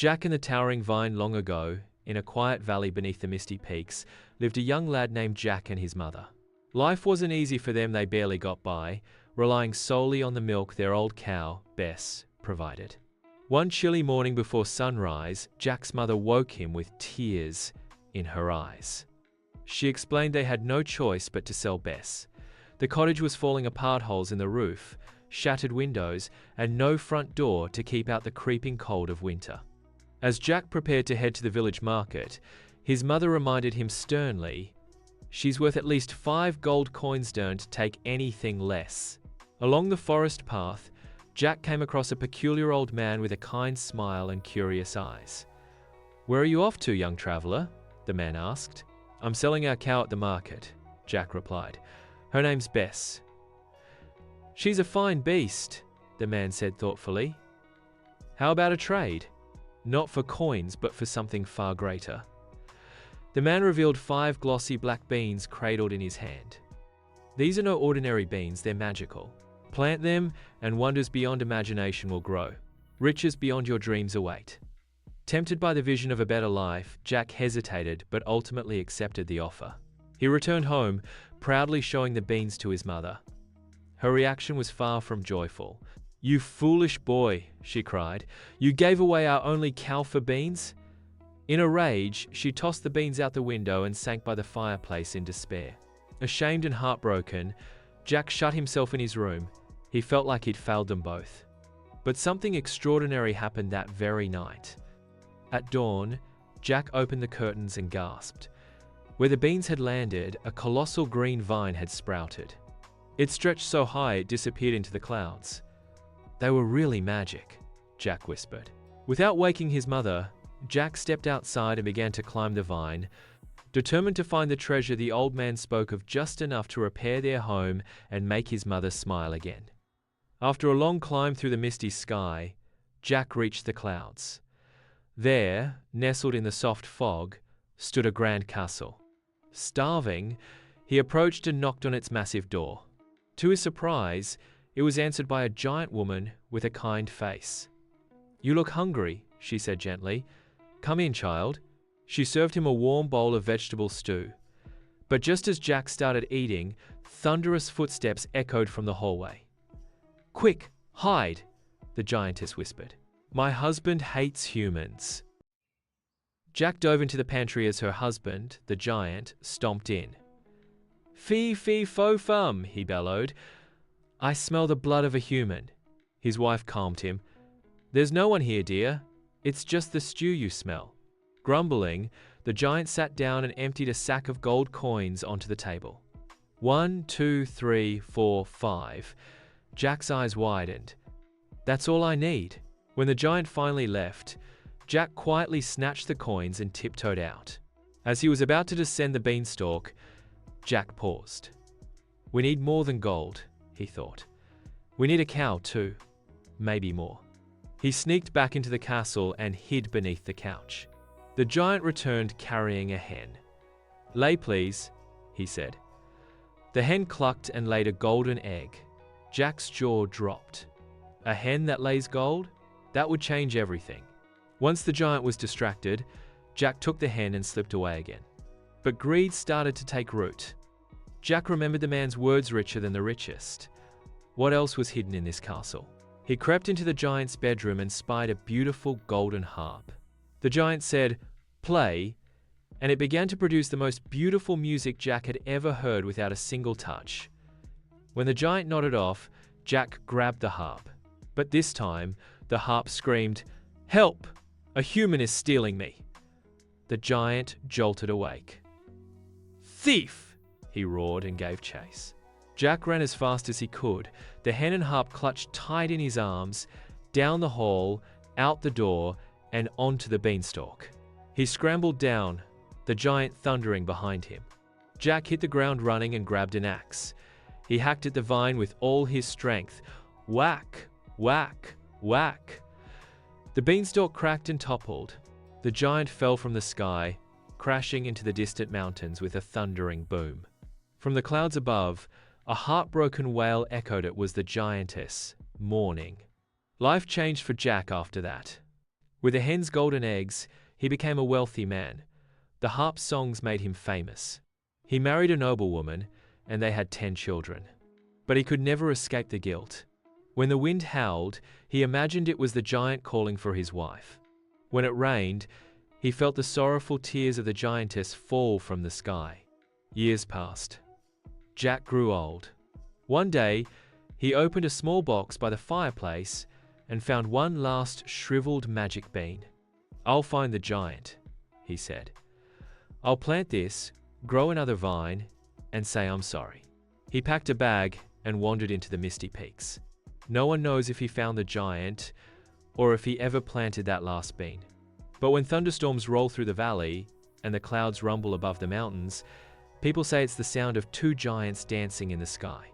Jack and the towering vine. Long ago, in a quiet valley beneath the misty peaks, lived a young lad named Jack and his mother. Life wasn't easy for them. They barely got by, relying solely on the milk their old cow, Bess, provided. One chilly morning before sunrise, Jack's mother woke him with tears in her eyes. She explained they had no choice but to sell Bess. The cottage was falling apart, holes in the roof, shattered windows, and no front door to keep out the creeping cold of winter. As Jack prepared to head to the village market, his mother reminded him sternly, "She's worth at least 5 gold coins. Don't take anything less." Along the forest path, Jack came across a peculiar old man with a kind smile and curious eyes. "Where are you off to, young traveler?" the man asked. "I'm selling our cow at the market," Jack replied. "Her name's Bess." "She's a fine beast," the man said thoughtfully. "How about a trade? Not for coins, but for something far greater." The man revealed 5 glossy black beans cradled in his hand. "These are no ordinary beans, they're magical. Plant them, and wonders beyond imagination will grow. Riches beyond your dreams await." Tempted by the vision of a better life, Jack hesitated but ultimately accepted the offer. He returned home, proudly showing the beans to his mother. Her reaction was far from joyful. "You foolish boy," she cried. "You gave away our only cow for beans?" In a rage, she tossed the beans out the window and sank by the fireplace in despair. Ashamed and heartbroken, Jack shut himself in his room. He felt like he'd failed them both. But something extraordinary happened that very night. At dawn, Jack opened the curtains and gasped. Where the beans had landed, a colossal green vine had sprouted. It stretched so high it disappeared into the clouds. "They were really magic," Jack whispered. Without waking his mother, Jack stepped outside and began to climb the vine. Determined to find the treasure, the old man spoke of just enough to repair their home and make his mother smile again. After a long climb through the misty sky, Jack reached the clouds. There, nestled in the soft fog, stood a grand castle. Starving, he approached and knocked on its massive door. To his surprise, it was answered by a giant woman with a kind face. "You look hungry," she said gently. "Come in, child." She served him a warm bowl of vegetable stew. But just as Jack started eating, thunderous footsteps echoed from the hallway. "Quick, hide," the giantess whispered. "My husband hates humans." Jack dove into the pantry as her husband, the giant, stomped in. "Fee, fee, fo, fum," he bellowed. "I smell the blood of a human." His wife calmed him. "There's no one here, dear. It's just the stew you smell." Grumbling, the giant sat down and emptied a sack of gold coins onto the table. 1, 2, 3, 4, 5. Jack's eyes widened. "That's all I need." When the giant finally left, Jack quietly snatched the coins and tiptoed out. As he was about to descend the beanstalk, Jack paused. "We need more than gold," he thought. "We need a cow too. Maybe more." He sneaked back into the castle and hid beneath the couch. The giant returned carrying a hen. "Lay, please," he said. The hen clucked and laid a golden egg. Jack's jaw dropped. A hen that lays gold? That would change everything. Once the giant was distracted, Jack took the hen and slipped away again. But greed started to take root. Jack remembered the man's words richer than the richest. What else was hidden in this castle? He crept into the giant's bedroom and spied a beautiful golden harp. The giant said, "Play," and it began to produce the most beautiful music Jack had ever heard without a single touch. When the giant nodded off, Jack grabbed the harp. But this time, the harp screamed, "Help! A human is stealing me." The giant jolted awake. "Thief!" he roared and gave chase. Jack ran as fast as he could, the hen and harp clutched tight in his arms, down the hall, out the door, and onto the beanstalk. He scrambled down, the giant thundering behind him. Jack hit the ground running and grabbed an axe. He hacked at the vine with all his strength. Whack, whack, whack. The beanstalk cracked and toppled. The giant fell from the sky, crashing into the distant mountains with a thundering boom. From the clouds above, a heartbroken wail echoed. It was the giantess, mourning. Life changed for Jack after that. With the hen's golden eggs, he became a wealthy man. The harp songs made him famous. He married a noblewoman, and they had 10 children. But he could never escape the guilt. When the wind howled, he imagined it was the giant calling for his wife. When it rained, he felt the sorrowful tears of the giantess fall from the sky. Years passed. Jack grew old. One day, he opened a small box by the fireplace and found one last shriveled magic bean. "I'll find the giant," he said. "I'll plant this, grow another vine, and say I'm sorry." He packed a bag and wandered into the misty peaks. No one knows if he found the giant or if he ever planted that last bean. But when thunderstorms roll through the valley and the clouds rumble above the mountains, people say it's the sound of 2 giants dancing in the sky.